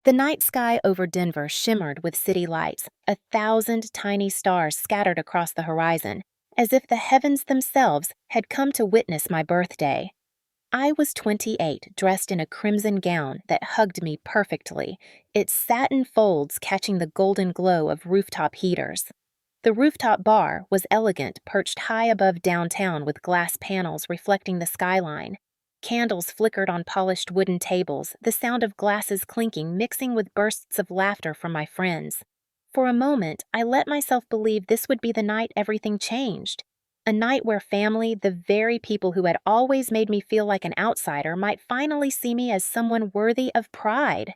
The night sky over Denver shimmered with city lights, 1,000 tiny stars scattered across the horizon, as if the heavens themselves had come to witness my birthday. I was 28, dressed in a crimson gown that hugged me perfectly, its satin folds catching the golden glow of rooftop heaters. The rooftop bar was elegant, perched high above downtown with glass panels reflecting the skyline. Candles flickered on polished wooden tables, the sound of glasses clinking mixing with bursts of laughter from my friends. For a moment, I let myself believe this would be the night everything changed. A night where family, the very people who had always made me feel like an outsider, might finally see me as someone worthy of pride.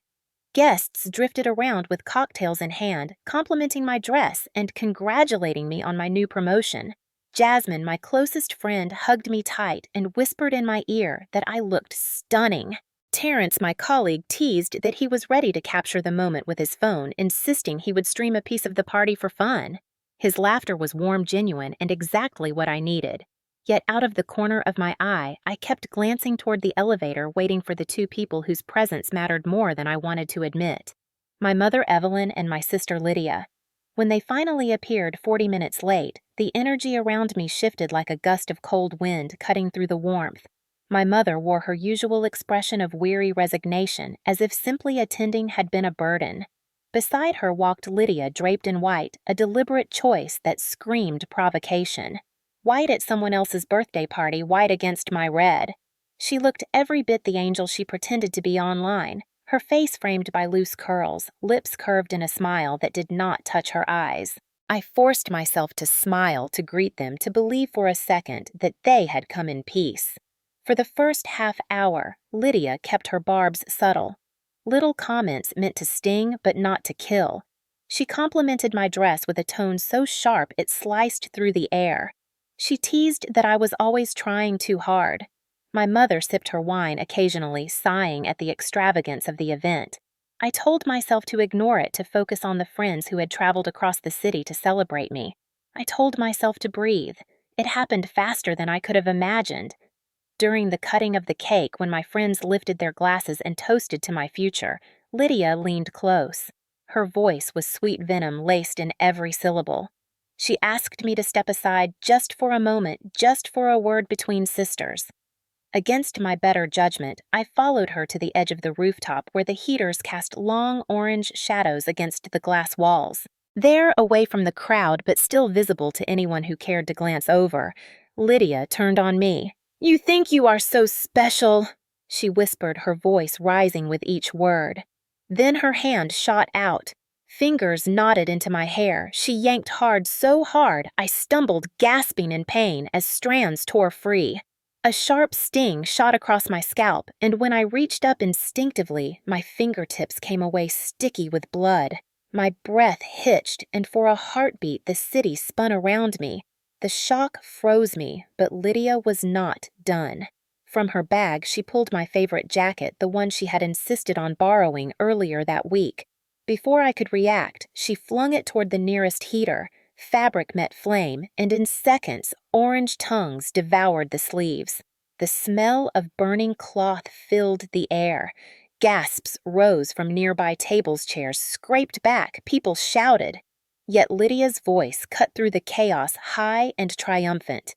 Guests drifted around with cocktails in hand, complimenting my dress and congratulating me on my new promotion. Jasmine, my closest friend, hugged me tight and whispered in my ear that I looked stunning. Terrence, my colleague, teased that he was ready to capture the moment with his phone, insisting he would stream a piece of the party for fun. His laughter was warm, genuine, and exactly what I needed. Yet out of the corner of my eye, I kept glancing toward the elevator, waiting for the two people whose presence mattered more than I wanted to admit. My mother Evelyn and my sister Lydia. When they finally appeared 40 minutes late, the energy around me shifted like a gust of cold wind cutting through the warmth. My mother wore her usual expression of weary resignation, as if simply attending had been a burden. Beside her walked Lydia, draped in white, a deliberate choice that screamed provocation. White at someone else's birthday party, white against my red. She looked every bit the angel she pretended to be online, her face framed by loose curls, lips curved in a smile that did not touch her eyes. I forced myself to smile to greet them, to believe for a second that they had come in peace. For the first half hour, Lydia kept her barbs subtle. Little comments meant to sting but not to kill. She complimented my dress with a tone so sharp it sliced through the air. She teased that I was always trying too hard. My mother sipped her wine occasionally, sighing at the extravagance of the event. I told myself to ignore it, to focus on the friends who had traveled across the city to celebrate me. I told myself to breathe. It happened faster than I could have imagined. During the cutting of the cake, when my friends lifted their glasses and toasted to my future, Lydia leaned close. Her voice was sweet venom laced in every syllable. She asked me to step aside just for a moment, just for a word between sisters. Against my better judgment, I followed her to the edge of the rooftop where the heaters cast long orange shadows against the glass walls. There, away from the crowd but still visible to anyone who cared to glance over, Lydia turned on me. "You think you are so special," she whispered, her voice rising with each word. Then her hand shot out. Fingers knotted into my hair. She yanked hard, so hard, I stumbled, gasping in pain as strands tore free. A sharp sting shot across my scalp, and when I reached up instinctively, my fingertips came away sticky with blood. My breath hitched, and for a heartbeat the city spun around me. The shock froze me, but Lydia was not done. From her bag, she pulled my favorite jacket, the one she had insisted on borrowing earlier that week. Before I could react, she flung it toward the nearest heater. Fabric met flame, and in seconds, orange tongues devoured the sleeves. The smell of burning cloth filled the air. Gasps rose from nearby tables, chairs scraped back, people shouted. Yet Lydia's voice cut through the chaos, high and triumphant.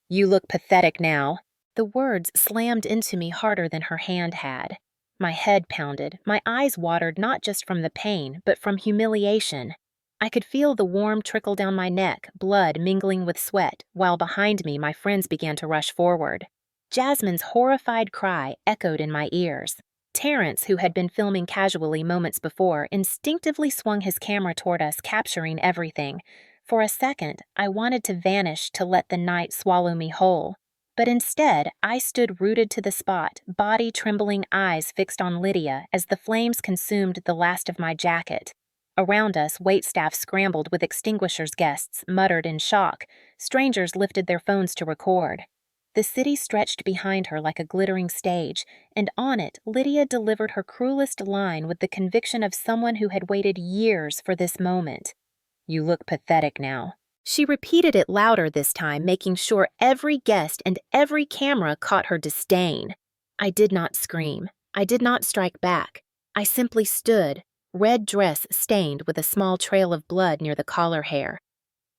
"You look pathetic now." The words slammed into me harder than her hand had. My head pounded, my eyes watered not just from the pain, but from humiliation. I could feel the warm trickle down my neck, blood mingling with sweat, while behind me my friends began to rush forward. Jasmine's horrified cry echoed in my ears. Terrence, who had been filming casually moments before, instinctively swung his camera toward us, capturing everything. For a second, I wanted to vanish, to let the night swallow me whole. But instead, I stood rooted to the spot, body trembling, eyes fixed on Lydia as the flames consumed the last of my jacket. Around us, waitstaff scrambled with extinguishers, guests muttered in shock. Strangers lifted their phones to record. The city stretched behind her like a glittering stage, and on it, Lydia delivered her cruelest line with the conviction of someone who had waited years for this moment. "You look pathetic now." She repeated it louder this time, making sure every guest and every camera caught her disdain. I did not scream. I did not strike back. I simply stood, red dress stained with a small trail of blood near the collar hair,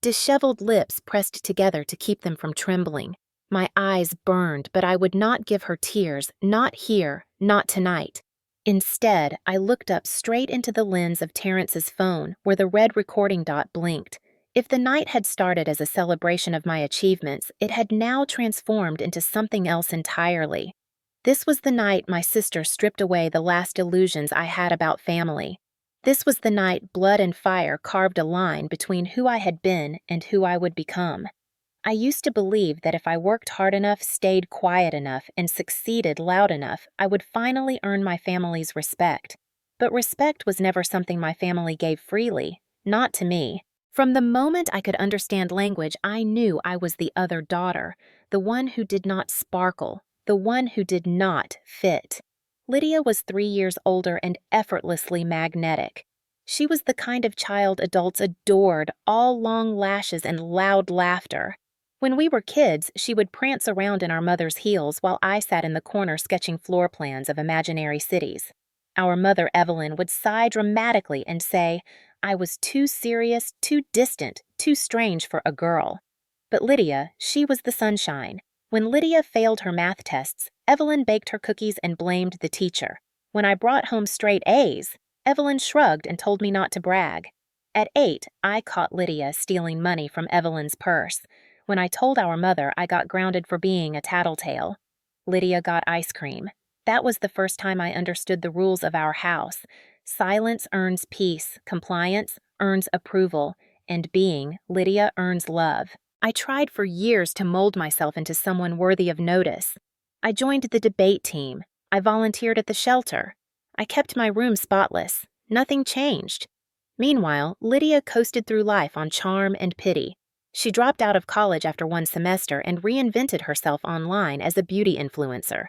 disheveled lips pressed together to keep them from trembling. My eyes burned, but I would not give her tears, not here, not tonight. Instead, I looked up straight into the lens of Terrence's phone, where the red recording dot blinked. If the night had started as a celebration of my achievements, it had now transformed into something else entirely. This was the night my sister stripped away the last illusions I had about family. This was the night blood and fire carved a line between who I had been and who I would become. I used to believe that if I worked hard enough, stayed quiet enough, and succeeded loud enough, I would finally earn my family's respect. But respect was never something my family gave freely, not to me. From the moment I could understand language, I knew I was the other daughter, the one who did not sparkle, the one who did not fit. Lydia was 3 years older and effortlessly magnetic. She was the kind of child adults adored, all long lashes and loud laughter. When we were kids, she would prance around in our mother's heels while I sat in the corner sketching floor plans of imaginary cities. Our mother, Evelyn, would sigh dramatically and say, I was too serious, too distant, too strange for a girl. But Lydia, she was the sunshine. When Lydia failed her math tests, Evelyn baked her cookies and blamed the teacher. When I brought home straight A's, Evelyn shrugged and told me not to brag. At 8, I caught Lydia stealing money from Evelyn's purse. When I told our mother, I got grounded for being a tattletale. Lydia got ice cream. That was the first time I understood the rules of our house. Silence earns peace, compliance earns approval, and being, Lydia earns love. I tried for years to mold myself into someone worthy of notice. I joined the debate team. I volunteered at the shelter. I kept my room spotless. Nothing changed. Meanwhile, Lydia coasted through life on charm and pity. She dropped out of college after 1 semester and reinvented herself online as a beauty influencer.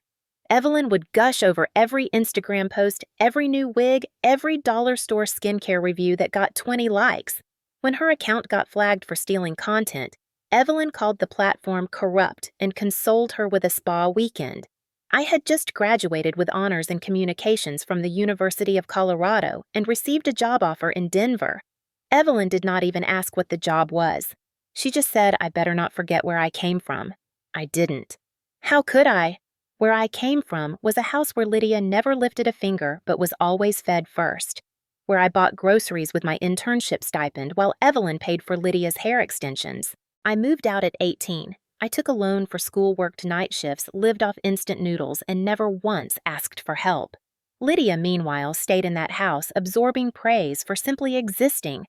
Evelyn would gush over every Instagram post, every new wig, every dollar store skincare review that got 20 likes. When her account got flagged for stealing content, Evelyn called the platform corrupt and consoled her with a spa weekend. I had just graduated with honors in communications from the University of Colorado and received a job offer in Denver. Evelyn did not even ask what the job was. She just said I better not forget where I came from. I didn't. How could I? Where I came from was a house where Lydia never lifted a finger but was always fed first. Where I bought groceries with my internship stipend while Evelyn paid for Lydia's hair extensions. I moved out at 18. I took a loan for school-worked night shifts, lived off instant noodles, and never once asked for help. Lydia, meanwhile, stayed in that house, absorbing praise for simply existing.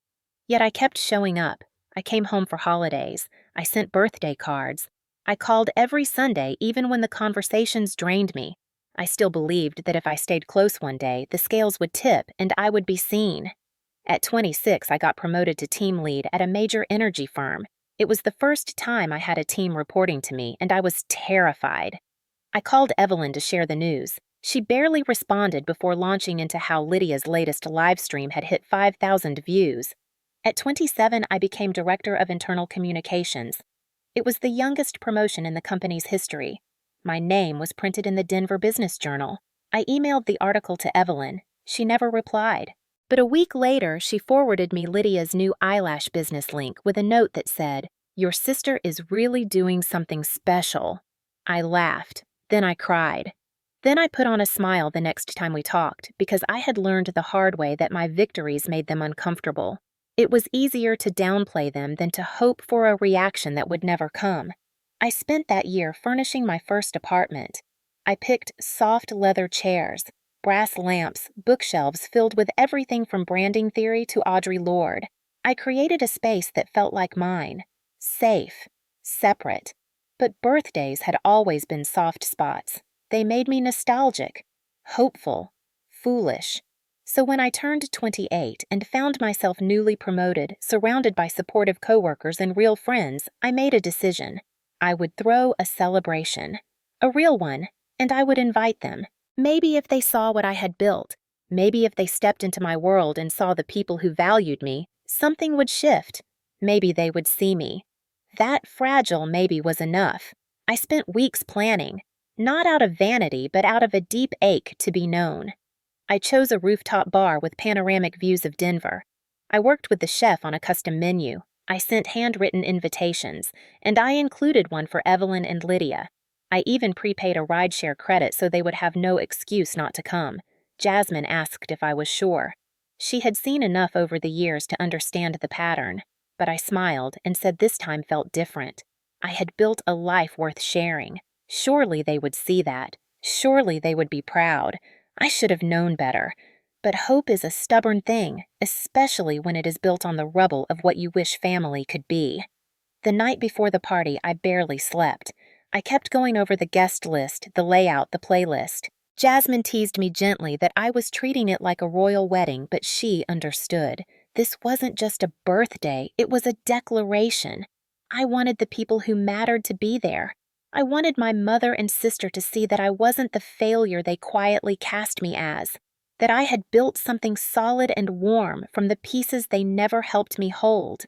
Yet I kept showing up. I came home for holidays. I sent birthday cards. I called every Sunday, even when the conversations drained me. I still believed that if I stayed close one day, the scales would tip and I would be seen. At 26, I got promoted to team lead at a major energy firm. It was the first time I had a team reporting to me, and I was terrified. I called Evelyn to share the news. She barely responded before launching into how Lydia's latest live stream had hit 5,000 views. At 27, I became Director of Internal Communications. It was the youngest promotion in the company's history. My name was printed in the Denver Business Journal. I emailed the article to Evelyn. She never replied. But a week later, she forwarded me Lydia's new eyelash business link with a note that said, "Your sister is really doing something special." I laughed. Then I cried. Then I put on a smile the next time we talked because I had learned the hard way that my victories made them uncomfortable. It was easier to downplay them than to hope for a reaction that would never come. I spent that year furnishing my first apartment. I picked soft leather chairs, brass lamps, bookshelves filled with everything from branding theory to Audre Lorde. I created a space that felt like mine, safe, separate. But birthdays had always been soft spots. They made me nostalgic, hopeful, foolish. So when I turned 28 and found myself newly promoted, surrounded by supportive coworkers and real friends, I made a decision. I would throw a celebration, a real one, and I would invite them. Maybe if they saw what I had built, maybe if they stepped into my world and saw the people who valued me, something would shift. Maybe they would see me. That fragile maybe was enough. I spent weeks planning, not out of vanity, but out of a deep ache to be known. I chose a rooftop bar with panoramic views of Denver. I worked with the chef on a custom menu. I sent handwritten invitations, and I included one for Evelyn and Lydia. I even prepaid a rideshare credit so they would have no excuse not to come. Jasmine asked if I was sure. She had seen enough over the years to understand the pattern, but I smiled and said this time felt different. I had built a life worth sharing. Surely they would see that. Surely they would be proud. I should have known better. But hope is a stubborn thing, especially when it is built on the rubble of what you wish family could be. The night before the party, I barely slept. I kept going over the guest list, the layout, the playlist. Jasmine teased me gently that I was treating it like a royal wedding, but she understood. This wasn't just a birthday, it was a declaration. I wanted the people who mattered to be there. I wanted my mother and sister to see that I wasn't the failure they quietly cast me as, that I had built something solid and warm from the pieces they never helped me hold.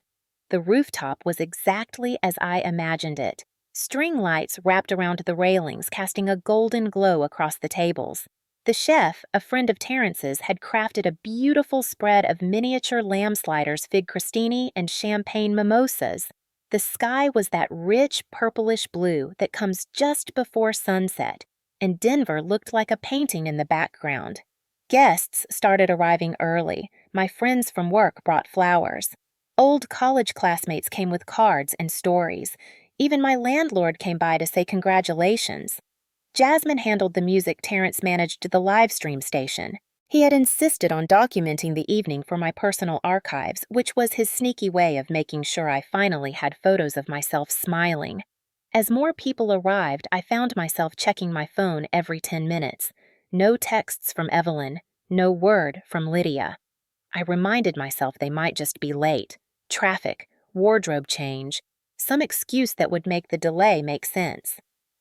The rooftop was exactly as I imagined it. String lights wrapped around the railings, casting a golden glow across the tables. The chef, a friend of Terrence's, had crafted a beautiful spread of miniature lamb sliders, fig crostini, and champagne mimosas. The sky was that rich purplish blue that comes just before sunset, and Denver looked like a painting in the background. Guests started arriving early. My friends from work brought flowers. Old college classmates came with cards and stories. Even my landlord came by to say congratulations. Jasmine handled the music. Terrence managed the live stream station. He had insisted on documenting the evening for my personal archives, which was his sneaky way of making sure I finally had photos of myself smiling. As more people arrived, I found myself checking my phone every 10 minutes. No texts from Evelyn, no word from Lydia. I reminded myself they might just be late. Traffic, wardrobe change, some excuse that would make the delay make sense.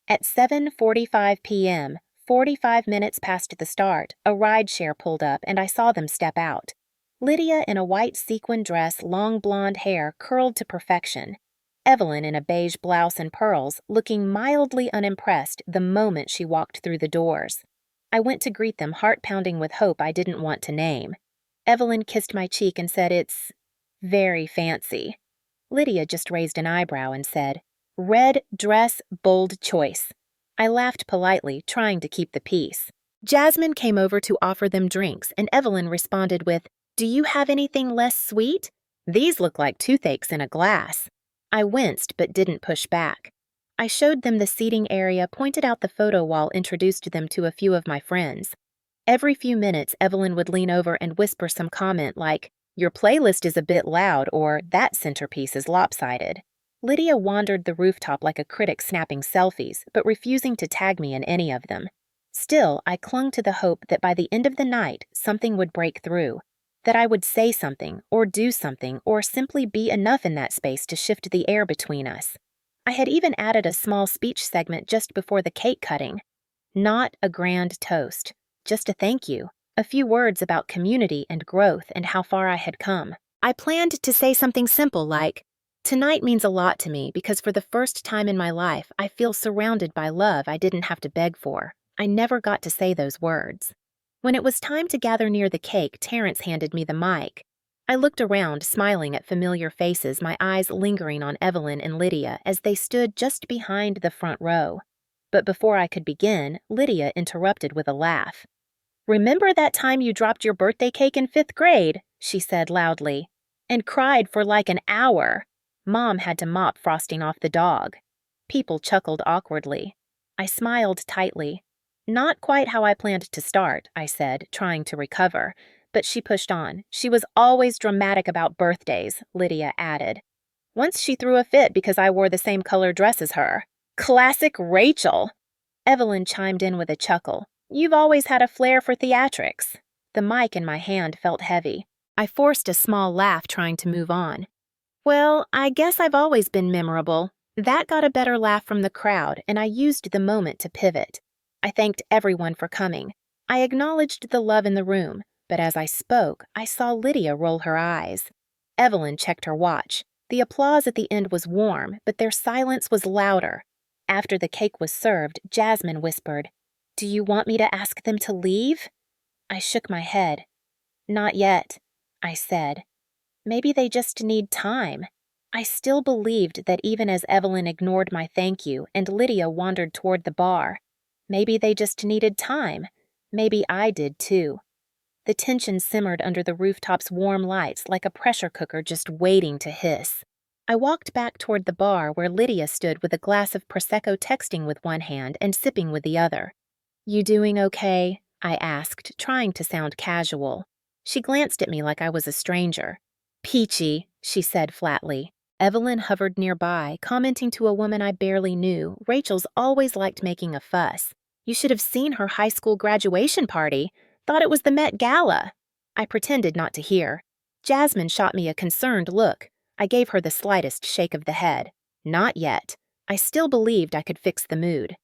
At 7:45 p.m., 45 minutes past the start, a rideshare pulled up and I saw them step out. Lydia in a white sequin dress, long blonde hair curled to perfection. Evelyn in a beige blouse and pearls, looking mildly unimpressed the moment she walked through the doors. I went to greet them, heart pounding with hope I didn't want to name. Evelyn kissed my cheek and said it's very fancy. Lydia just raised an eyebrow and said, "Red dress, bold choice." I laughed politely, trying to keep the peace. Jasmine came over to offer them drinks, and Evelyn responded with, "Do you have anything less sweet? These look like toothaches in a glass." I winced but didn't push back. I showed them the seating area, pointed out the photo wall, introduced them to a few of my friends. Every few minutes, Evelyn would lean over and whisper some comment like, "Your playlist is a bit loud," or "That centerpiece is lopsided." Lydia wandered the rooftop like a critic snapping selfies, but refusing to tag me in any of them. Still, I clung to the hope that by the end of the night, something would break through, that I would say something, or do something, or simply be enough in that space to shift the air between us. I had even added a small speech segment just before the cake cutting. Not a grand toast, just a thank you, a few words about community and growth and how far I had come. I planned to say something simple like, "Tonight means a lot to me because for the first time in my life, I feel surrounded by love I didn't have to beg for." I never got to say those words. When it was time to gather near the cake, Terrence handed me the mic. I looked around, smiling at familiar faces, my eyes lingering on Evelyn and Lydia as they stood just behind the front row. But before I could begin, Lydia interrupted with a laugh. "Remember that time you dropped your birthday cake in 5th grade?" she said loudly, "and cried for like an hour. Mom had to mop frosting off the dog." People chuckled awkwardly. I smiled tightly. "Not quite how I planned to start," I said, trying to recover. But she pushed on. "She was always dramatic about birthdays," Lydia added. "Once she threw a fit because I wore the same color dress as her. Classic Rachel!" Evelyn chimed in with a chuckle. "You've always had a flair for theatrics." The mic in my hand felt heavy. I forced a small laugh, trying to move on. "Well, I guess I've always been memorable." That got a better laugh from the crowd, and I used the moment to pivot. I thanked everyone for coming. I acknowledged the love in the room, but as I spoke, I saw Lydia roll her eyes. Evelyn checked her watch. The applause at the end was warm, but their silence was louder. After the cake was served, Jasmine whispered, "Do you want me to ask them to leave?" I shook my head. Not yet, I said. Maybe they just need time. I still believed that even as Evelyn ignored my thank you and Lydia wandered toward the bar, maybe they just needed time. Maybe I did too. The tension simmered under the rooftop's warm lights like a pressure cooker just waiting to hiss. I walked back toward the bar where Lydia stood with a glass of Prosecco, texting with one hand and sipping with the other. "You doing okay?" I asked, trying to sound casual. She glanced at me like I was a stranger. "Peachy," she said flatly. Evelyn hovered nearby, commenting to a woman I barely knew, "Rachel's always liked making a fuss. You should have seen her high school graduation party. Thought it was the Met Gala." I pretended not to hear. Jasmine shot me a concerned look. I gave her the slightest shake of the head. Not yet. I still believed I could fix the mood.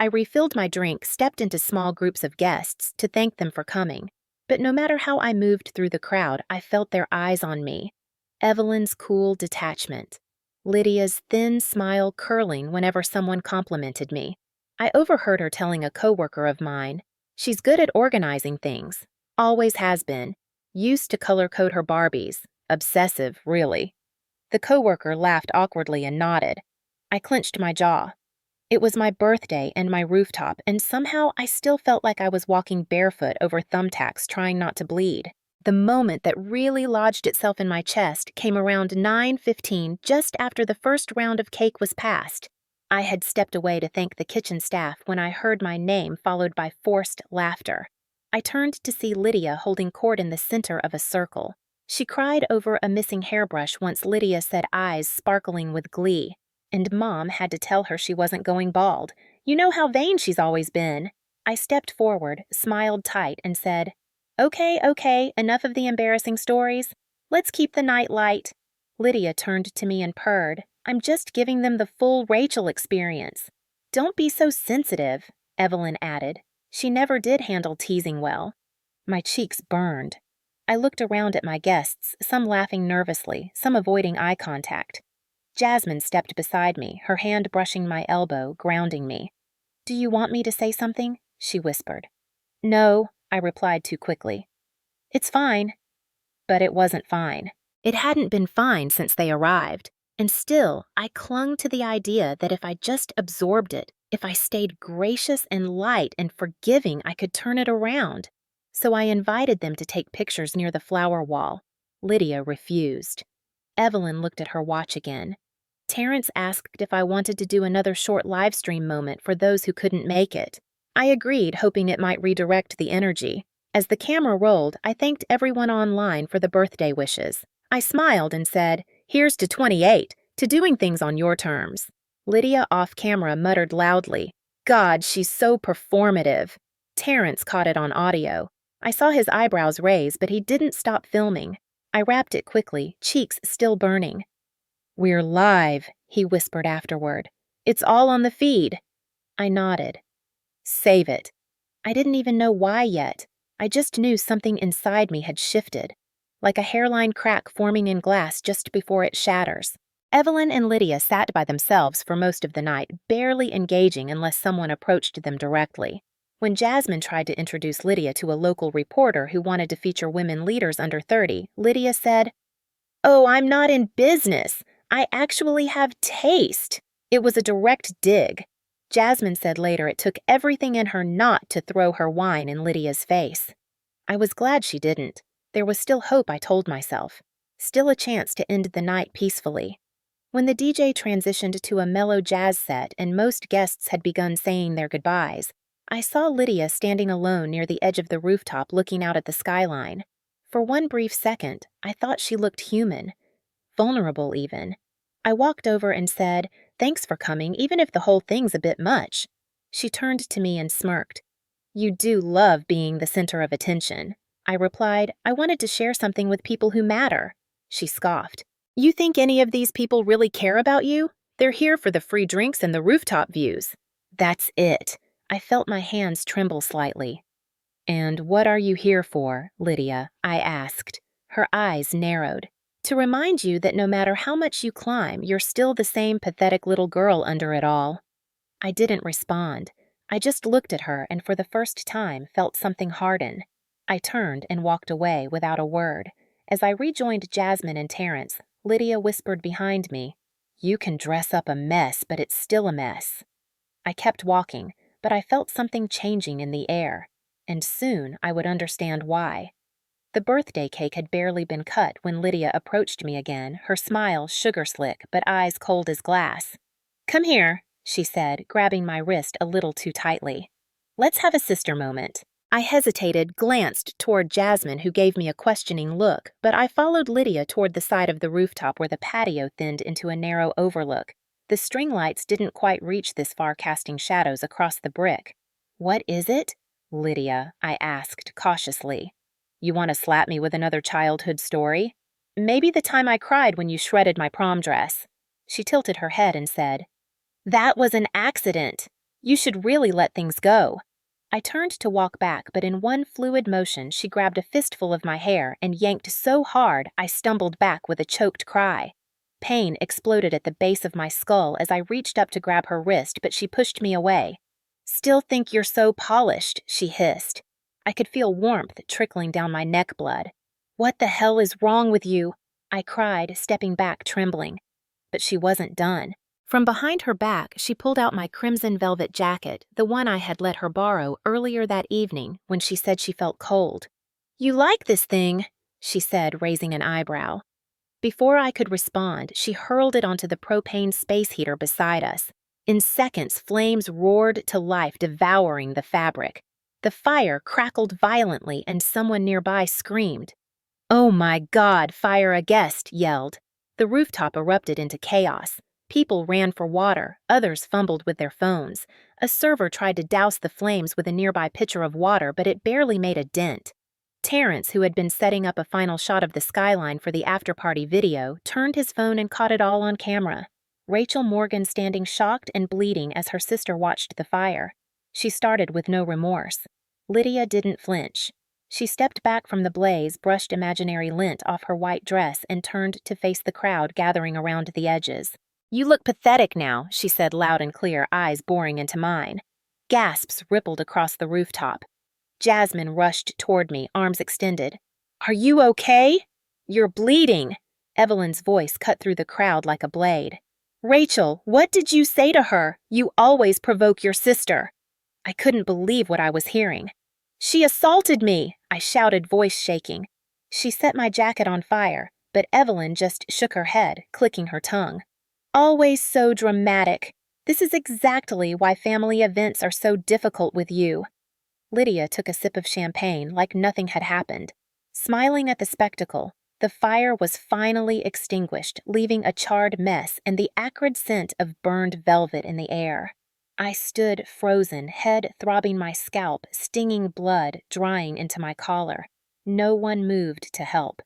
I refilled my drink, stepped into small groups of guests to thank them for coming. But no matter how I moved through the crowd, I felt their eyes on me. Evelyn's cool detachment. Lydia's thin smile curling whenever someone complimented me. I overheard her telling a coworker of mine, "She's good at organizing things. Always has been. Used to color code her Barbies. Obsessive, really." The coworker laughed awkwardly and nodded. I clenched my jaw. It was my birthday and my rooftop, and somehow I still felt like I was walking barefoot over thumbtacks trying not to bleed. The moment that really lodged itself in my chest came around 9:15, just after the first round of cake was passed. I had stepped away to thank the kitchen staff when I heard my name followed by forced laughter. I turned to see Lydia holding court in the center of a circle. She cried over a missing hairbrush once Lydia said, eyes sparkling with glee. And Mom had to tell her she wasn't going bald. You know how vain she's always been. I stepped forward, smiled tight, and said, Okay, enough of the embarrassing stories. Let's keep the night light." Lydia turned to me and purred, "I'm just giving them the full Rachel experience." "Don't be so sensitive," Evelyn added. She never did handle teasing well. My cheeks burned. I looked around at my guests, some laughing nervously, some avoiding eye contact. Jasmine stepped beside me, her hand brushing my elbow, grounding me. "Do you want me to say something?" she whispered. "No," I replied too quickly. "It's fine." But it wasn't fine. It hadn't been fine since they arrived. And still, I clung to the idea that if I just absorbed it, if I stayed gracious and light and forgiving, I could turn it around. So I invited them to take pictures near the flower wall. Lydia refused. Evelyn looked at her watch again. Terrence asked if I wanted to do another short live stream moment for those who couldn't make it. I agreed, hoping it might redirect the energy. As the camera rolled, I thanked everyone online for the birthday wishes. I smiled and said, "Here's to 28, to doing things on your terms." Lydia off camera muttered loudly, "God, she's so performative." Terrence caught it on audio. I saw his eyebrows raise, but he didn't stop filming. I wrapped it quickly, cheeks still burning. "We're live," he whispered afterward. "It's all on the feed." I nodded. Save it. I didn't even know why yet. I just knew something inside me had shifted, like a hairline crack forming in glass just before it shatters. Evelyn and Lydia sat by themselves for most of the night, barely engaging unless someone approached them directly. When Jasmine tried to introduce Lydia to a local reporter who wanted to feature women leaders under 30, Lydia said, "Oh, I'm not in business. I actually have taste." It was a direct dig. Jasmine said later it took everything in her not to throw her wine in Lydia's face. I was glad she didn't. There was still hope, I told myself. Still a chance to end the night peacefully. When the DJ transitioned to a mellow jazz set and most guests had begun saying their goodbyes, I saw Lydia standing alone near the edge of the rooftop looking out at the skyline. For one brief second, I thought she looked human. Vulnerable, even. I walked over and said, "Thanks for coming, even if the whole thing's a bit much." She turned to me and smirked. "You do love being the center of attention." I replied, "I wanted to share something with people who matter." She scoffed. "You think any of these people really care about you? They're here for the free drinks and the rooftop views." That's it. I felt my hands tremble slightly. "And what are you here for, Lydia?" I asked. Her eyes narrowed. "To remind you that no matter how much you climb, you're still the same pathetic little girl under it all." I didn't respond. I just looked at her and for the first time felt something harden. I turned and walked away without a word. As I rejoined Jasmine and Terrence, Lydia whispered behind me, "You can dress up a mess, but it's still a mess." I kept walking, but I felt something changing in the air, and soon I would understand why. The birthday cake had barely been cut when Lydia approached me again, her smile sugar-slick but eyes cold as glass. "Come here," she said, grabbing my wrist a little too tightly. "Let's have a sister moment." I hesitated, glanced toward Jasmine, who gave me a questioning look, but I followed Lydia toward the side of the rooftop where the patio thinned into a narrow overlook. The string lights didn't quite reach this far, casting shadows across the brick. "What is it?" "Lydia," I asked cautiously. "You want to slap me with another childhood story? Maybe the time I cried when you shredded my prom dress." She tilted her head and said, "That was an accident. You should really let things go." I turned to walk back, but in one fluid motion, she grabbed a fistful of my hair and yanked so hard I stumbled back with a choked cry. Pain exploded at the base of my skull as I reached up to grab her wrist, but she pushed me away. "Still think you're so polished," she hissed. I could feel warmth trickling down my neck blood. "What the hell is wrong with you?" I cried, stepping back trembling. But she wasn't done. From behind her back, she pulled out my crimson velvet jacket, the one I had let her borrow earlier that evening when she said she felt cold. "You like this thing?" she said, raising an eyebrow. Before I could respond, she hurled it onto the propane space heater beside us. In seconds, flames roared to life, devouring the fabric. The fire crackled violently and someone nearby screamed. "Oh my God, fire a guest!" yelled. The rooftop erupted into chaos. People ran for water, others fumbled with their phones. A server tried to douse the flames with a nearby pitcher of water, but it barely made a dent. Terrence, who had been setting up a final shot of the skyline for the after-party video, turned his phone and caught it all on camera. Rachel Morgan standing shocked and bleeding as her sister watched the fire. She started with no remorse. Lydia didn't flinch. She stepped back from the blaze, brushed imaginary lint off her white dress, and turned to face the crowd gathering around the edges. "You look pathetic now," she said loud and clear, eyes boring into mine. Gasps rippled across the rooftop. Jasmine rushed toward me, arms extended. "Are you okay? You're bleeding." Evelyn's voice cut through the crowd like a blade. "Rachel, what did you say to her? You always provoke your sister." I couldn't believe what I was hearing. "She assaulted me," I shouted, voice shaking. She set my jacket on fire, but Evelyn just shook her head, clicking her tongue. "Always so dramatic. This is exactly why family events are so difficult with you." Lydia took a sip of champagne like nothing had happened. Smiling at the spectacle, the fire was finally extinguished, leaving a charred mess and the acrid scent of burned velvet in the air. I stood frozen, head throbbing my scalp, stinging blood drying into my collar. No one moved to help.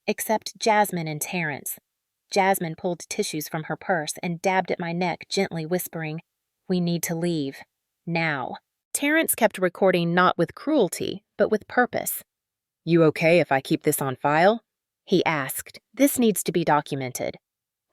Except Jasmine and Terrence. Jasmine pulled tissues from her purse and dabbed at my neck, gently whispering, "We need to leave. Now." Terrence kept recording not with cruelty, but with purpose. "You okay if I keep this on file?" he asked. "This needs to be documented."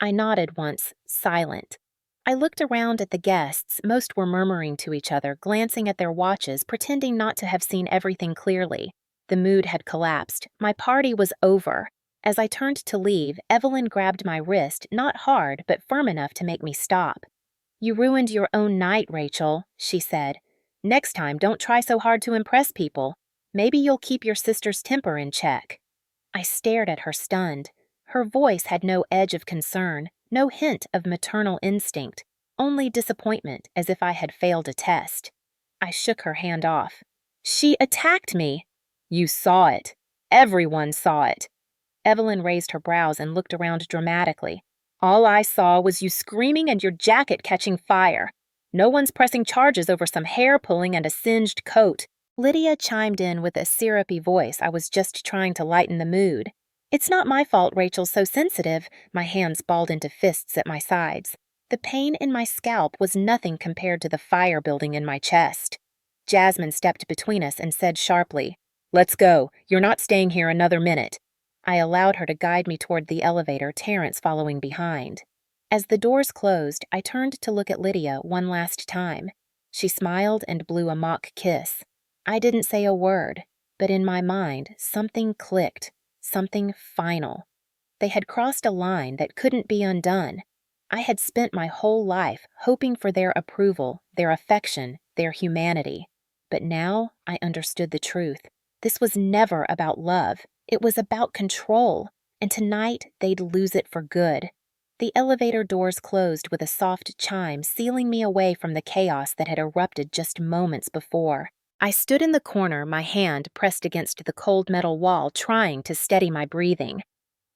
I nodded once, silent. I looked around at the guests. Most were murmuring to each other, glancing at their watches, pretending not to have seen everything clearly. The mood had collapsed. My party was over. As I turned to leave, Evelyn grabbed my wrist, not hard, but firm enough to make me stop. "You ruined your own night, Rachel," she said. "Next time, don't try so hard to impress people. Maybe you'll keep your sister's temper in check." I stared at her stunned. Her voice had no edge of concern, no hint of maternal instinct, only disappointment, as if I had failed a test. I shook her hand off. "She attacked me." "You saw it. Everyone saw it." Evelyn raised her brows and looked around dramatically. "All I saw was you screaming and your jacket catching fire. No one's pressing charges over some hair pulling and a singed coat." Lydia chimed in with a syrupy voice. I was just trying to lighten the mood. "It's not my fault Rachel's so sensitive." My hands balled into fists at my sides. The pain in my scalp was nothing compared to the fire building in my chest. Jasmine stepped between us and said sharply, "Let's go. You're not staying here another minute." I allowed her to guide me toward the elevator, Terrence following behind. As the doors closed, I turned to look at Lydia one last time. She smiled and blew a mock kiss. I didn't say a word. but in my mind, something clicked, something final. They had crossed a line that couldn't be undone. I had spent my whole life hoping for their approval, their affection, their humanity. But now I understood the truth. This was never about love. It was about control, and tonight they'd lose it for good. The elevator doors closed with a soft chime, sealing me away from the chaos that had erupted just moments before. I stood in the corner, my hand pressed against the cold metal wall, trying to steady my breathing.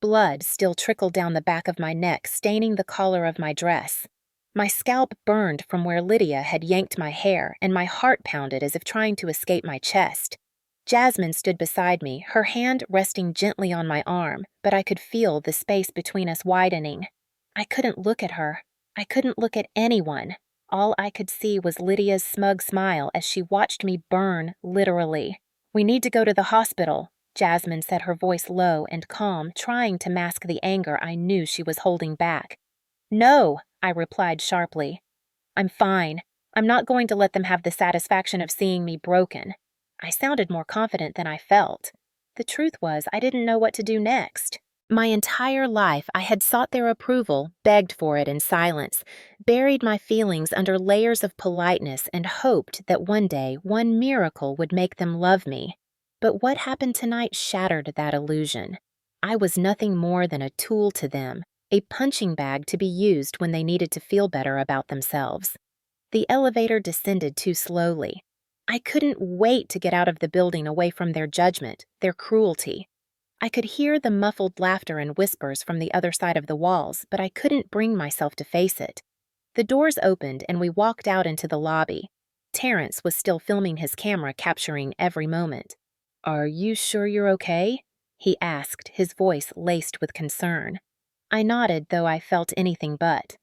Blood still trickled down the back of my neck, staining the collar of my dress. My scalp burned from where Lydia had yanked my hair, and my heart pounded as if trying to escape my chest. Jasmine stood beside me, her hand resting gently on my arm, but I could feel the space between us widening. I couldn't look at her. I couldn't look at anyone. All I could see was Lydia's smug smile as she watched me burn, literally. "We need to go to the hospital," Jasmine said, her voice low and calm, trying to mask the anger I knew she was holding back. "No," I replied sharply. "I'm fine. I'm not going to let them have the satisfaction of seeing me broken." I sounded more confident than I felt. The truth was, I didn't know what to do next. My entire life, I had sought their approval, begged for it in silence, buried my feelings under layers of politeness, and hoped that one day, one miracle would make them love me. But what happened tonight shattered that illusion. I was nothing more than a tool to them, a punching bag to be used when they needed to feel better about themselves. The elevator descended too slowly. I couldn't wait to get out of the building, away from their judgment, their cruelty. I could hear the muffled laughter and whispers from the other side of the walls, but I couldn't bring myself to face it. The doors opened and we walked out into the lobby. Terrence was still filming his camera, capturing every moment. "Are you sure you're okay?" he asked, his voice laced with concern. I nodded, though I felt anything but.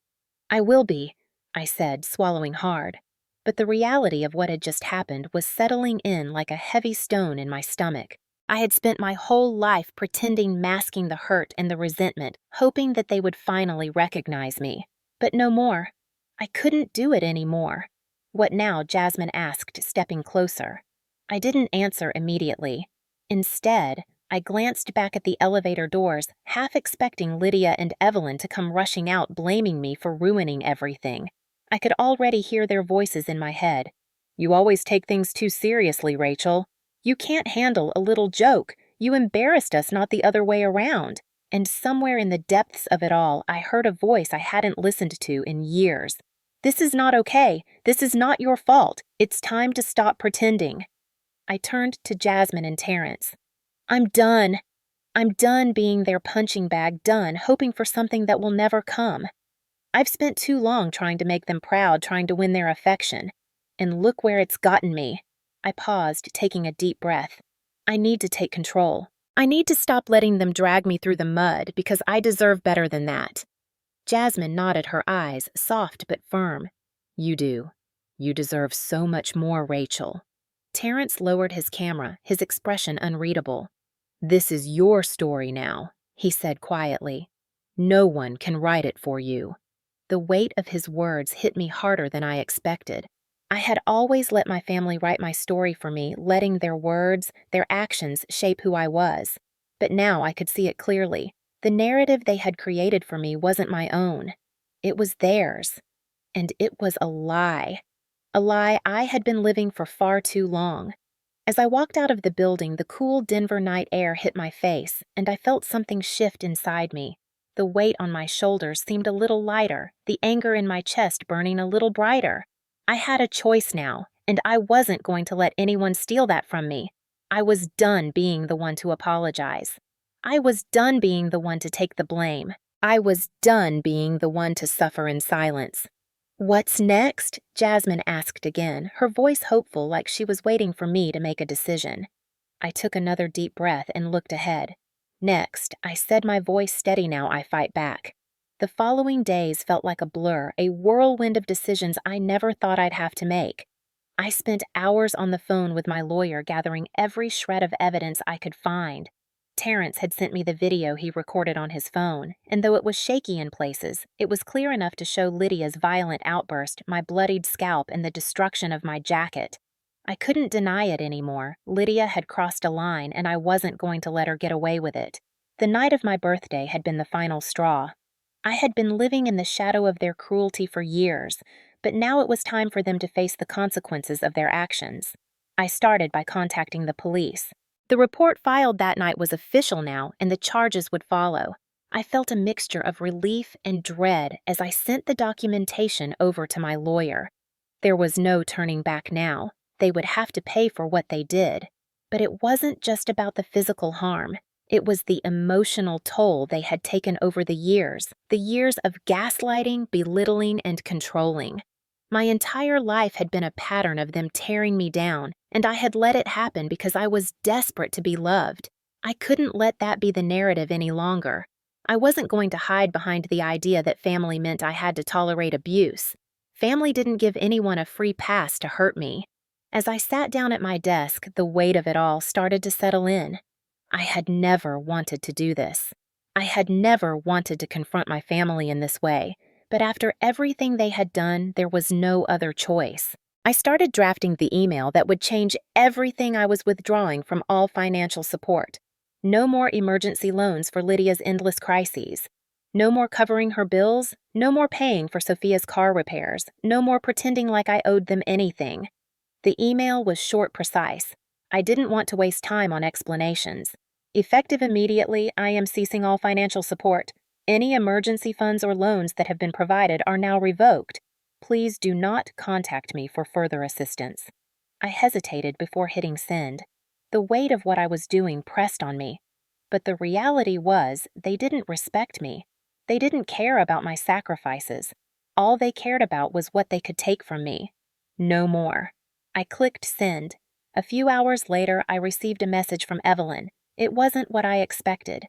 "I will be," I said, swallowing hard. But the reality of what had just happened was settling in like a heavy stone in my stomach. I had spent my whole life pretending, masking the hurt and the resentment, hoping that they would finally recognize me. But no more. I couldn't do it anymore. "What now?" Jasmine asked, stepping closer. I didn't answer immediately. Instead, I glanced back at the elevator doors, half expecting Lydia and Evelyn to come rushing out, blaming me for ruining everything. I could already hear their voices in my head. "You always take things too seriously, Rachel. You can't handle a little joke. You embarrassed us, not the other way around." And somewhere in the depths of it all, I heard a voice I hadn't listened to in years. "This is not okay. This is not your fault. It's time to stop pretending." I turned to Jasmine and Terrence. "I'm done. I'm done being their punching bag, done hoping for something that will never come. I've spent too long trying to make them proud, trying to win their affection. And look where it's gotten me." I paused, taking a deep breath. I need to take control. I need to stop letting them drag me through the mud, because I deserve better than that. Jasmine nodded, her eyes soft but firm. "You do. You deserve so much more, Rachel." Terrence lowered his camera, his expression unreadable. "This is your story now," he said quietly. "No one can write it for you." The weight of his words hit me harder than I expected. I had always let my family write my story for me, letting their words, their actions shape who I was. But now I could see it clearly. The narrative they had created for me wasn't my own. It was theirs. And it was a lie. A lie I had been living for far too long. As I walked out of the building, the cool Denver night air hit my face, and I felt something shift inside me. The weight on my shoulders seemed a little lighter, the anger in my chest burning a little brighter. I had a choice now, and I wasn't going to let anyone steal that from me. I was done being the one to apologize. I was done being the one to take the blame. I was done being the one to suffer in silence. "What's next?" Jasmine asked again, her voice hopeful, like she was waiting for me to make a decision. I took another deep breath and looked ahead. "Next," I said, my voice steady now, I fight back. The following days felt like a blur, a whirlwind of decisions I never thought I'd have to make. I spent hours on the phone with my lawyer, gathering every shred of evidence I could find. Terrence had sent me the video he recorded on his phone, and though it was shaky in places, it was clear enough to show Lydia's violent outburst, my bloodied scalp, and the destruction of my jacket. I couldn't deny it anymore. Lydia had crossed a line, and I wasn't going to let her get away with it. The night of my birthday had been the final straw. I had been living in the shadow of their cruelty for years, but now it was time for them to face the consequences of their actions. I started by contacting the police. The report filed that night was official now, and the charges would follow. I felt a mixture of relief and dread as I sent the documentation over to my lawyer. There was no turning back now. They would have to pay for what they did. But it wasn't just about the physical harm. It was the emotional toll they had taken over the years of gaslighting, belittling, and controlling. My entire life had been a pattern of them tearing me down, and I had let it happen because I was desperate to be loved. I couldn't let that be the narrative any longer. I wasn't going to hide behind the idea that family meant I had to tolerate abuse. Family didn't give anyone a free pass to hurt me. As I sat down at my desk, the weight of it all started to settle in. I had never wanted to do this. I had never wanted to confront my family in this way, but after everything they had done, there was no other choice. I started drafting the email that would change everything I was withdrawing from all financial support. No more emergency loans for Lydia's endless crises. No more covering her bills. No more paying for Sophia's car repairs. No more pretending like I owed them anything. The email was short, precise. I didn't want to waste time on explanations. Effective immediately, I am ceasing all financial support. Any emergency funds or loans that have been provided are now revoked. Please do not contact me for further assistance. I hesitated before hitting send. The weight of what I was doing pressed on me. But the reality was, they didn't respect me. They didn't care about my sacrifices. All they cared about was what they could take from me. No more. I clicked send. A few hours later, I received a message from Evelyn. It wasn't what I expected.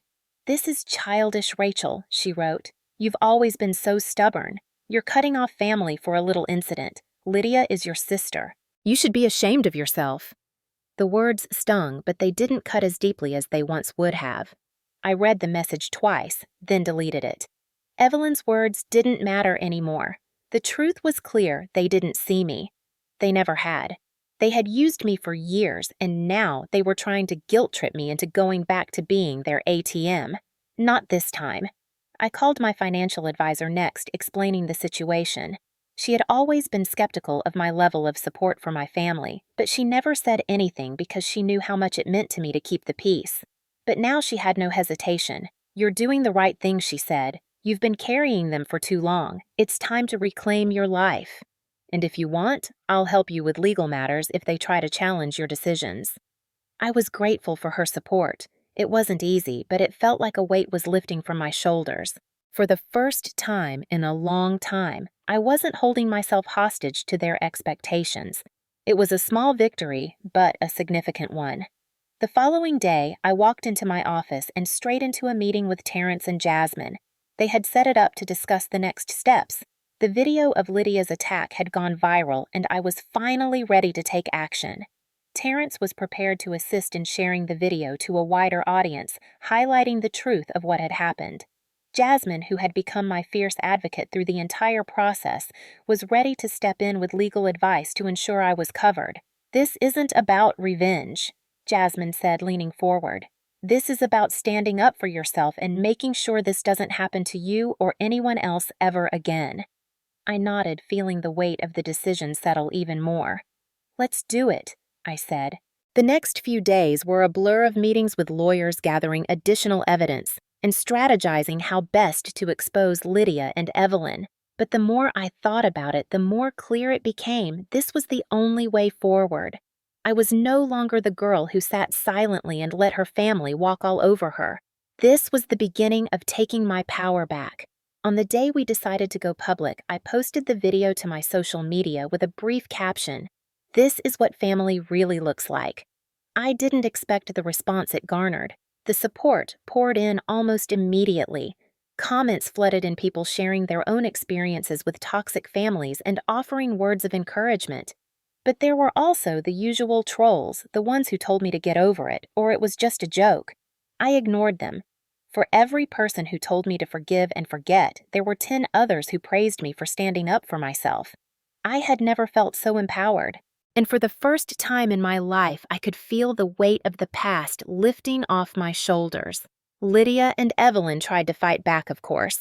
"This is childish, Rachel," she wrote. "You've always been so stubborn. You're cutting off family for a little incident. Lydia is your sister. You should be ashamed of yourself." The words stung, but they didn't cut as deeply as they once would have. I read the message twice, then deleted it. Evelyn's words didn't matter anymore. The truth was clear: they didn't see me. They never had. They had used me for years, and now they were trying to guilt-trip me into going back to being their ATM. Not this time. I called my financial advisor next, explaining the situation. She had always been skeptical of my level of support for my family, but she never said anything because she knew how much it meant to me to keep the peace. But now she had no hesitation. "You're doing the right thing," she said. "You've been carrying them for too long. It's time to reclaim your life. And if you want, I'll help you with legal matters if they try to challenge your decisions." I was grateful for her support. It wasn't easy, but it felt like a weight was lifting from my shoulders. For the first time in a long time, I wasn't holding myself hostage to their expectations. It was a small victory, but a significant one. The following day, I walked into my office and straight into a meeting with Terrence and Jasmine. They had set it up to discuss the next steps. The video of Lydia's attack had gone viral, and I was finally ready to take action. Terrence was prepared to assist in sharing the video to a wider audience, highlighting the truth of what had happened. Jasmine, who had become my fierce advocate through the entire process, was ready to step in with legal advice to ensure I was covered. "This isn't about revenge," Jasmine said, leaning forward. "This is about standing up for yourself and making sure this doesn't happen to you or anyone else ever again." I nodded, feeling the weight of the decision settle even more. "Let's do it," I said. The next few days were a blur of meetings with lawyers gathering additional evidence and strategizing how best to expose Lydia and Evelyn. But the more I thought about it, the more clear it became this was the only way forward. I was no longer the girl who sat silently and let her family walk all over her. This was the beginning of taking my power back. On the day we decided to go public, I posted the video to my social media with a brief caption: "This is what family really looks like." I didn't expect the response it garnered. The support poured in almost immediately. Comments flooded in, people sharing their own experiences with toxic families and offering words of encouragement. But there were also the usual trolls, the ones who told me to get over it, or it was just a joke. I ignored them. For every person who told me to forgive and forget, there were 10 others who praised me for standing up for myself. I had never felt so empowered. And for the first time in my life, I could feel the weight of the past lifting off my shoulders. Lydia and Evelyn tried to fight back, of course.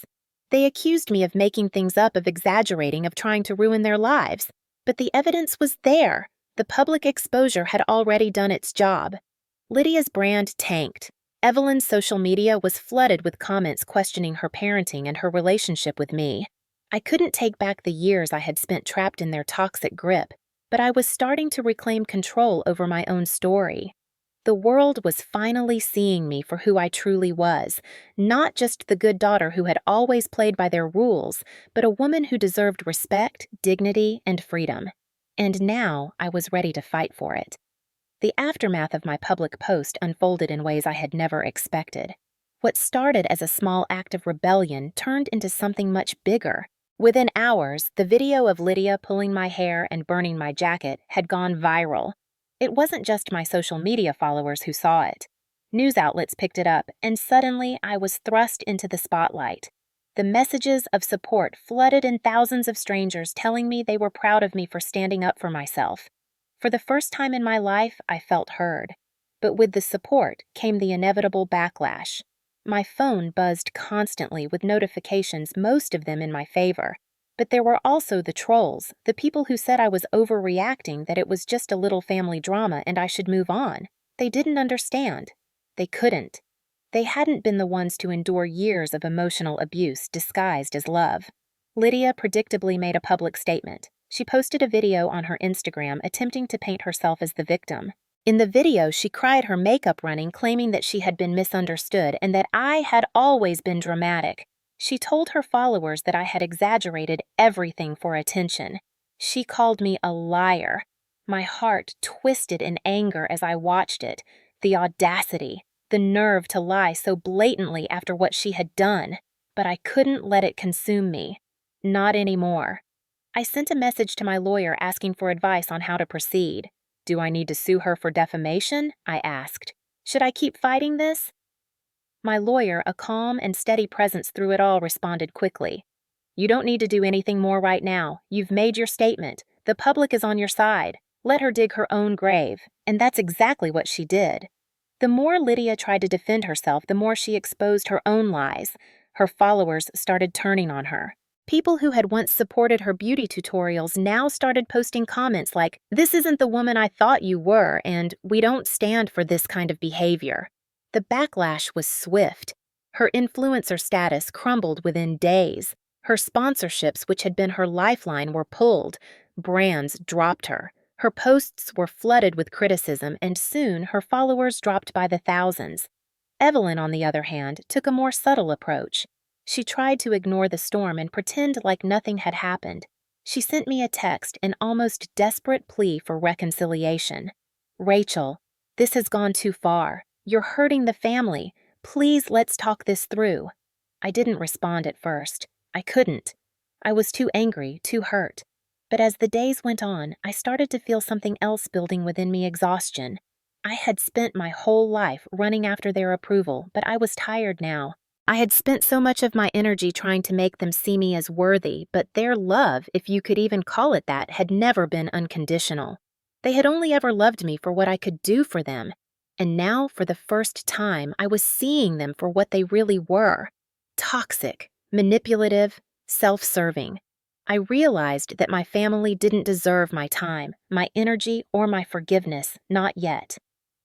They accused me of making things up, of exaggerating, of trying to ruin their lives. But the evidence was there. The public exposure had already done its job. Lydia's brand tanked. Evelyn's social media was flooded with comments questioning her parenting and her relationship with me. I couldn't take back the years I had spent trapped in their toxic grip, but I was starting to reclaim control over my own story. The world was finally seeing me for who I truly was, not just the good daughter who had always played by their rules, but a woman who deserved respect, dignity, and freedom. And now I was ready to fight for it. The aftermath of my public post unfolded in ways I had never expected. What started as a small act of rebellion turned into something much bigger. Within hours, the video of Lydia pulling my hair and burning my jacket had gone viral. It wasn't just my social media followers who saw it. News outlets picked it up, and suddenly I was thrust into the spotlight. The messages of support flooded in thousands of strangers telling me they were proud of me for standing up for myself. For the first time in my life, I felt heard. But with the support came the inevitable backlash. My phone buzzed constantly with notifications, most of them in my favor. But there were also the trolls, the people who said I was overreacting, that it was just a little family drama and I should move on. They didn't understand. They couldn't. They hadn't been the ones to endure years of emotional abuse disguised as love. Lydia predictably made a public statement. She posted a video on her Instagram attempting to paint herself as the victim. In the video, she cried her makeup running, claiming that she had been misunderstood and that I had always been dramatic. She told her followers that I had exaggerated everything for attention. She called me a liar. My heart twisted in anger as I watched it. The audacity, the nerve to lie so blatantly after what she had done. But I couldn't let it consume me. Not anymore. I sent a message to my lawyer asking for advice on how to proceed. "Do I need to sue her for defamation?" I asked. "Should I keep fighting this?" My lawyer, a calm and steady presence through it all, responded quickly. "You don't need to do anything more right now. You've made your statement. The public is on your side. Let her dig her own grave." And that's exactly what she did. The more Lydia tried to defend herself, the more she exposed her own lies. Her followers started turning on her. People who had once supported her beauty tutorials now started posting comments like, "This isn't the woman I thought you were," and "We don't stand for this kind of behavior." The backlash was swift. Her influencer status crumbled within days. Her sponsorships, which had been her lifeline, were pulled. Brands dropped her. Her posts were flooded with criticism, and soon her followers dropped by the thousands. Evelyn, on the other hand, took a more subtle approach. She tried to ignore the storm and pretend like nothing had happened. She sent me a text, an almost desperate plea for reconciliation. "Rachel, this has gone too far. You're hurting the family. Please, let's talk this through." I didn't respond at first. I couldn't. I was too angry, too hurt. But as the days went on, I started to feel something else building within me: exhaustion. I had spent my whole life running after their approval, but I was tired now. I had spent so much of my energy trying to make them see me as worthy, but their love, if you could even call it that, had never been unconditional. They had only ever loved me for what I could do for them. And now, for the first time, I was seeing them for what they really were: toxic, manipulative, self-serving. I realized that my family didn't deserve my time, my energy, or my forgiveness, not yet.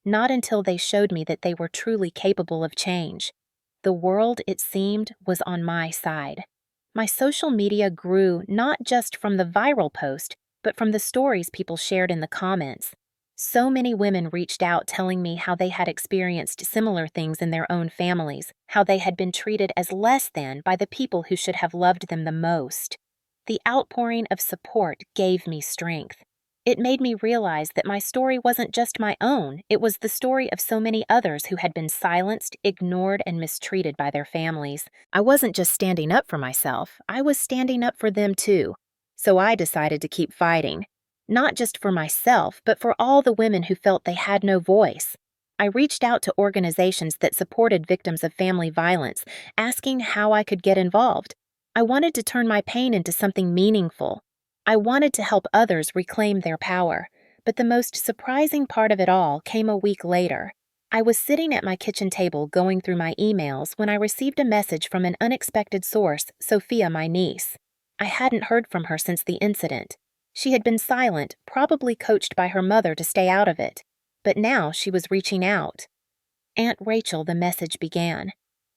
Not until they showed me that they were truly capable of change. The world, it seemed, was on my side. My social media grew not just from the viral post, but from the stories people shared in the comments. So many women reached out telling me how they had experienced similar things in their own families, how they had been treated as less than by the people who should have loved them the most. The outpouring of support gave me strength. It made me realize that my story wasn't just my own, it was the story of so many others who had been silenced, ignored, and mistreated by their families. I wasn't just standing up for myself, I was standing up for them too. So I decided to keep fighting. Not just for myself, but for all the women who felt they had no voice. I reached out to organizations that supported victims of family violence, asking how I could get involved. I wanted to turn my pain into something meaningful. I wanted to help others reclaim their power. But the most surprising part of it all came a week later. I was sitting at my kitchen table going through my emails when I received a message from an unexpected source, Sophia, my niece. I hadn't heard from her since the incident. She had been silent, probably coached by her mother to stay out of it. But now she was reaching out. Aunt Rachel, the message began.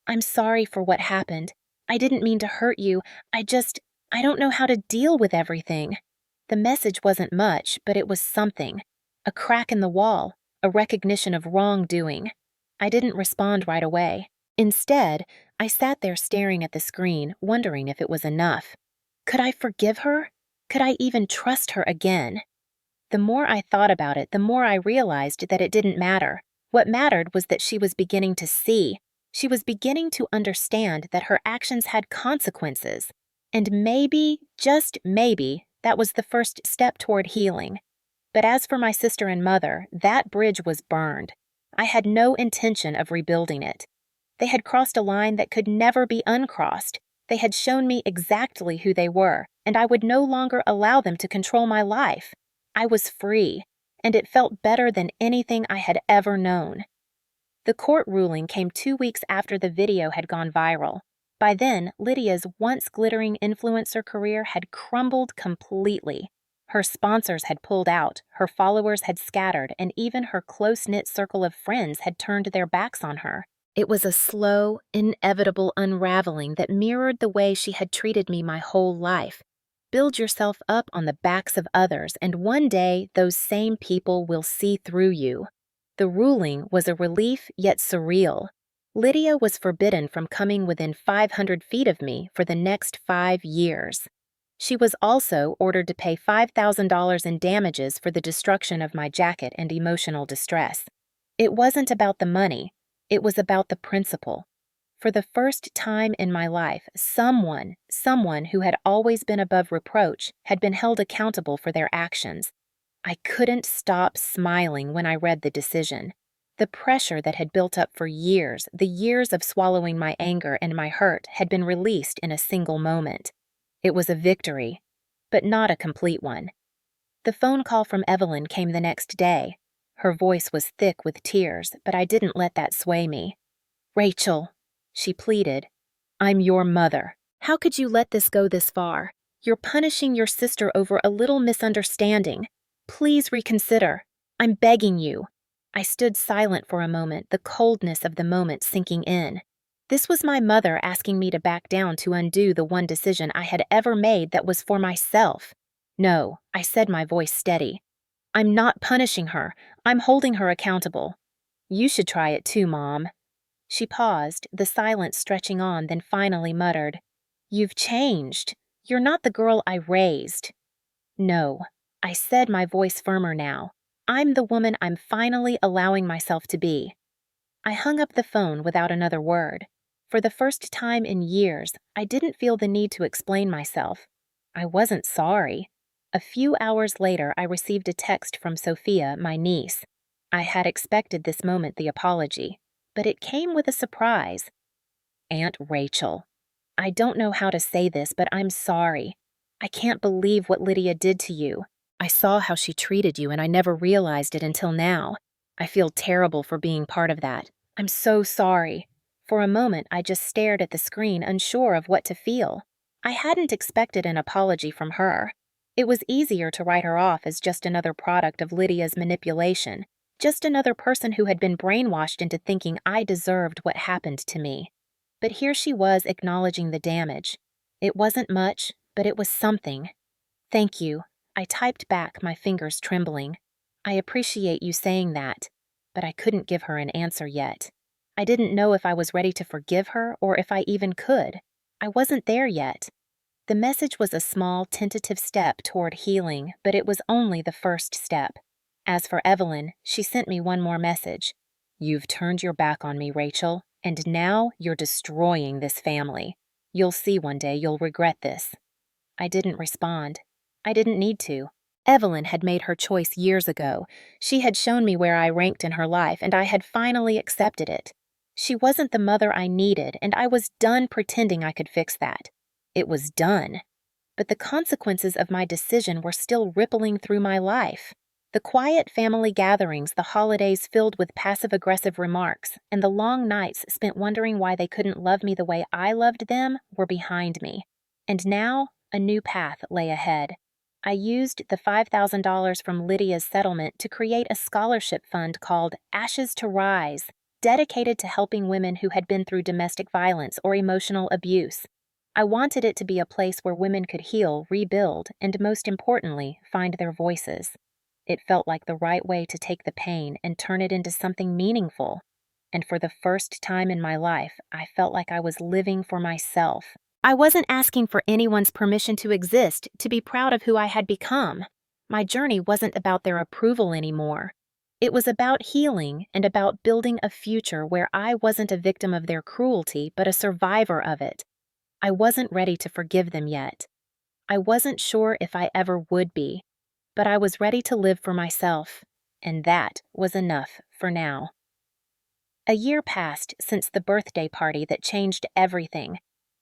I'm sorry for what happened. I didn't mean to hurt you. I don't know how to deal with everything. The message wasn't much, but it was something. A crack in the wall, a recognition of wrongdoing. I didn't respond right away. Instead, I sat there staring at the screen, wondering if it was enough. Could I forgive her? Could I even trust her again? The more I thought about it, the more I realized that it didn't matter. What mattered was that she was beginning to see. She was beginning to understand that her actions had consequences. And maybe, just maybe, that was the first step toward healing. But as for my sister and mother, that bridge was burned. I had no intention of rebuilding it. They had crossed a line that could never be uncrossed. They had shown me exactly who they were, and I would no longer allow them to control my life. I was free, and it felt better than anything I had ever known. The court ruling came 2 weeks after the video had gone viral. By then, Lydia's once glittering influencer career had crumbled completely. Her sponsors had pulled out, her followers had scattered, and even her close-knit circle of friends had turned their backs on her. It was a slow, inevitable unraveling that mirrored the way she had treated me my whole life. Build yourself up on the backs of others, and one day those same people will see through you. The ruling was a relief yet surreal. Lydia was forbidden from coming within 500 feet of me for the next 5 years. She was also ordered to pay $5,000 in damages for the destruction of my jacket and emotional distress. It wasn't about the money. It was about the principle. For the first time in my life, someone who had always been above reproach had been held accountable for their actions. I couldn't stop smiling when I read the decision. The pressure that had built up for years, the years of swallowing my anger and my hurt, had been released in a single moment. It was a victory, but not a complete one. The phone call from Evelyn came the next day. Her voice was thick with tears, but I didn't let that sway me. Rachel, she pleaded, I'm your mother. How could you let this go this far? You're punishing your sister over a little misunderstanding. Please reconsider. I'm begging you. I stood silent for a moment, the coldness of the moment sinking in. This was my mother asking me to back down to undo the one decision I had ever made that was for myself. No, I said, my voice steady. I'm not punishing her. I'm holding her accountable. You should try it too, Mom. She paused, the silence stretching on, then finally muttered, You've changed. You're not the girl I raised. No, I said, my voice firmer now. I'm the woman I'm finally allowing myself to be. I hung up the phone without another word. For the first time in years, I didn't feel the need to explain myself. I wasn't sorry. A few hours later, I received a text from Sophia, my niece. I had expected this moment, the apology, but it came with a surprise. Aunt Rachel, I don't know how to say this, but I'm sorry. I can't believe what Lydia did to you. I saw how she treated you, and I never realized it until now. I feel terrible for being part of that. I'm so sorry. For a moment, I just stared at the screen, unsure of what to feel. I hadn't expected an apology from her. It was easier to write her off as just another product of Lydia's manipulation, just another person who had been brainwashed into thinking I deserved what happened to me. But here she was acknowledging the damage. It wasn't much, but it was something. Thank you. I typed back, my fingers trembling. I appreciate you saying that, but I couldn't give her an answer yet. I didn't know if I was ready to forgive her or if I even could. I wasn't there yet. The message was a small, tentative step toward healing, but it was only the first step. As for Evelyn, she sent me one more message. You've turned your back on me, Rachel, and now you're destroying this family. You'll see one day you'll regret this. I didn't respond. I didn't need to. Evelyn had made her choice years ago. She had shown me where I ranked in her life, and I had finally accepted it. She wasn't the mother I needed, and I was done pretending I could fix that. It was done. But the consequences of my decision were still rippling through my life. The quiet family gatherings, the holidays filled with passive-aggressive remarks, and the long nights spent wondering why they couldn't love me the way I loved them were behind me. And now, a new path lay ahead. I used the $5,000 from Lydia's settlement to create a scholarship fund called Ashes to Rise, dedicated to helping women who had been through domestic violence or emotional abuse. I wanted it to be a place where women could heal, rebuild, and most importantly, find their voices. It felt like the right way to take the pain and turn it into something meaningful. And for the first time in my life, I felt like I was living for myself. I wasn't asking for anyone's permission to exist, to be proud of who I had become. My journey wasn't about their approval anymore. It was about healing and about building a future where I wasn't a victim of their cruelty, but a survivor of it. I wasn't ready to forgive them yet. I wasn't sure if I ever would be. But I was ready to live for myself, and that was enough for now. A year passed since the birthday party that changed everything.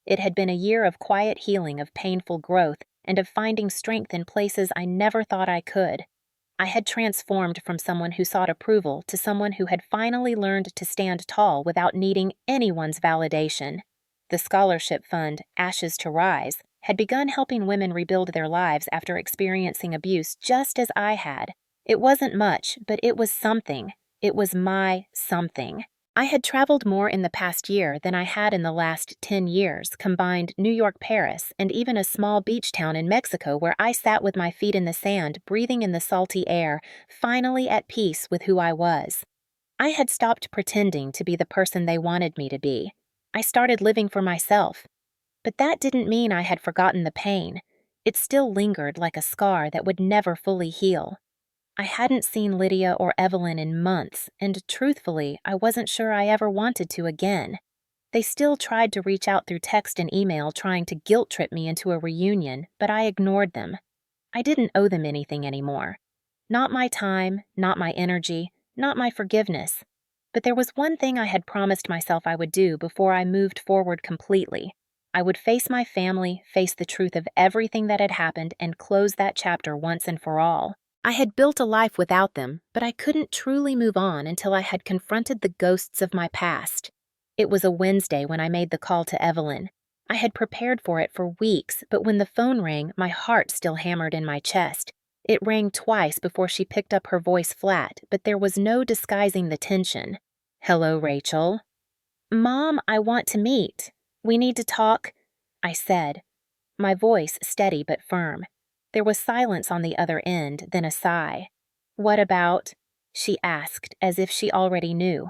It had been a year of quiet healing, of painful growth, and of finding strength in places I never thought I could. I had transformed from someone who sought approval to someone who had finally learned to stand tall without needing anyone's validation. The scholarship fund, Ashes to Rise, had begun helping women rebuild their lives after experiencing abuse just as I had. It wasn't much, but it was something. It was my something. I had traveled more in the past year than I had in the last 10 years, combined New York, Paris, and even a small beach town in Mexico where I sat with my feet in the sand, breathing in the salty air, finally at peace with who I was. I had stopped pretending to be the person they wanted me to be. I started living for myself. But that didn't mean I had forgotten the pain. It still lingered like a scar that would never fully heal. I hadn't seen Lydia or Evelyn in months, and truthfully, I wasn't sure I ever wanted to again. They still tried to reach out through text and email, trying to guilt-trip me into a reunion, but I ignored them. I didn't owe them anything anymore. Not my time, not my energy, not my forgiveness. But there was one thing I had promised myself I would do before I moved forward completely. I would face my family, face the truth of everything that had happened, and close that chapter once and for all. I had built a life without them, but I couldn't truly move on until I had confronted the ghosts of my past. It was a Wednesday when I made the call to Evelyn. I had prepared for it for weeks, but when the phone rang, my heart still hammered in my chest. It rang twice before she picked up, her voice flat, but there was no disguising the tension. "Hello, Rachel." "Mom, I want to meet. We need to talk," I said, my voice steady but firm. There was silence on the other end, then a sigh. "What about?" she asked, as if she already knew.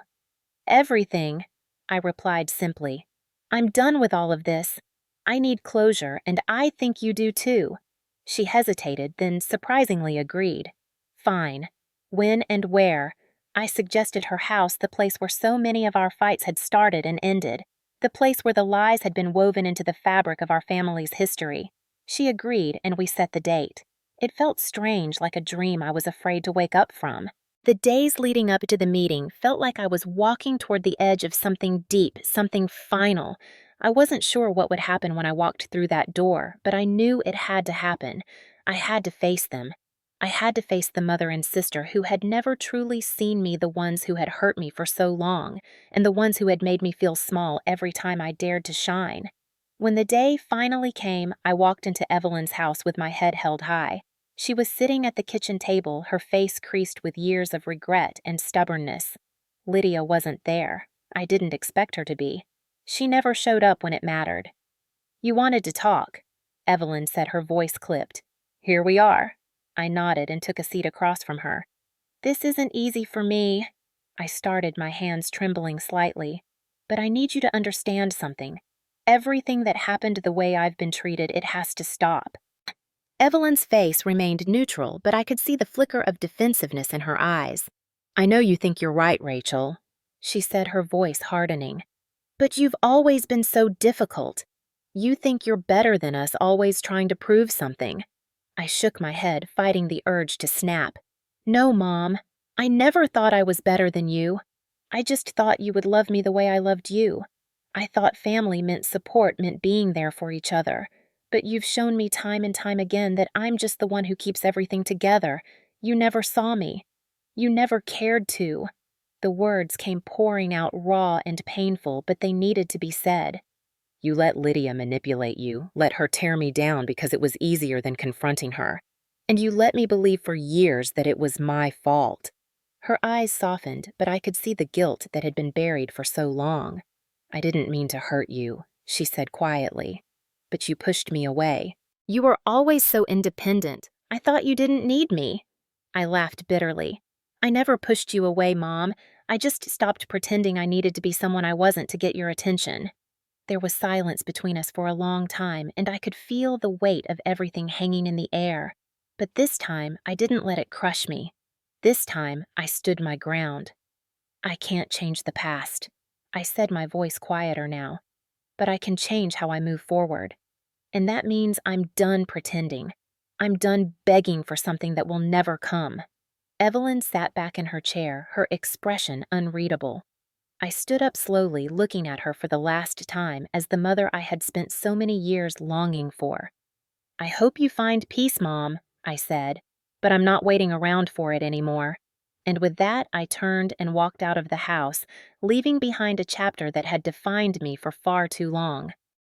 "Everything," I replied simply. "I'm done with all of this. I need closure, and I think you do too." She hesitated, then surprisingly agreed. "Fine. When and where?" I suggested her house, the place where so many of our fights had started and ended. The place where the lies had been woven into the fabric of our family's history. She agreed, and we set the date. It felt strange, like a dream I was afraid to wake up from. The days leading up to the meeting felt like I was walking toward the edge of something deep, something final. I wasn't sure what would happen when I walked through that door, but I knew it had to happen. I had to face them. I had to face the mother and sister who had never truly seen me, the ones who had hurt me for so long, and the ones who had made me feel small every time I dared to shine. When the day finally came, I walked into Evelyn's house with my head held high. She was sitting at the kitchen table, her face creased with years of regret and stubbornness. Lydia wasn't there. I didn't expect her to be. She never showed up when it mattered. "You wanted to talk," Evelyn said, her voice clipped. "Here we are." I nodded and took a seat across from her. "This isn't easy for me," I started, my hands trembling slightly. "But I need you to understand something. Everything that happened, the way I've been treated, it has to stop." Evelyn's face remained neutral, but I could see the flicker of defensiveness in her eyes. "I know you think you're right, Rachel," she said, her voice hardening. "But you've always been so difficult. You think you're better than us, always trying to prove something." I shook my head, fighting the urge to snap. "No, Mom. I never thought I was better than you. I just thought you would love me the way I loved you. I thought family meant support, meant being there for each other. But you've shown me time and time again that I'm just the one who keeps everything together. You never saw me. You never cared to." The words came pouring out raw and painful, but they needed to be said. You let Lydia manipulate you, let her tear me down because it was easier than confronting her. And you let me believe for years that it was my fault. Her eyes softened, but I could see the guilt that had been buried for so long. "I didn't mean to hurt you," she said quietly. "But you pushed me away." "You were always so independent. I thought you didn't need me." I laughed bitterly. "I never pushed you away, Mom. I just stopped pretending I needed to be someone I wasn't to get your attention." There was silence between us for a long time, and I could feel the weight of everything hanging in the air. But this time, I didn't let it crush me. This time, I stood my ground. "I can't change the past," I said, my voice quieter now. "But I can change how I move forward. And that means I'm done pretending. I'm done begging for something that will never come." Evelyn sat back in her chair, her expression unreadable. I stood up slowly, looking at her for the last time as the mother I had spent so many years longing for. "I hope you find peace, Mom," I said, "but I'm not waiting around for it anymore." And with that, I turned and walked out of the house, leaving behind a chapter that had defined me for far too long.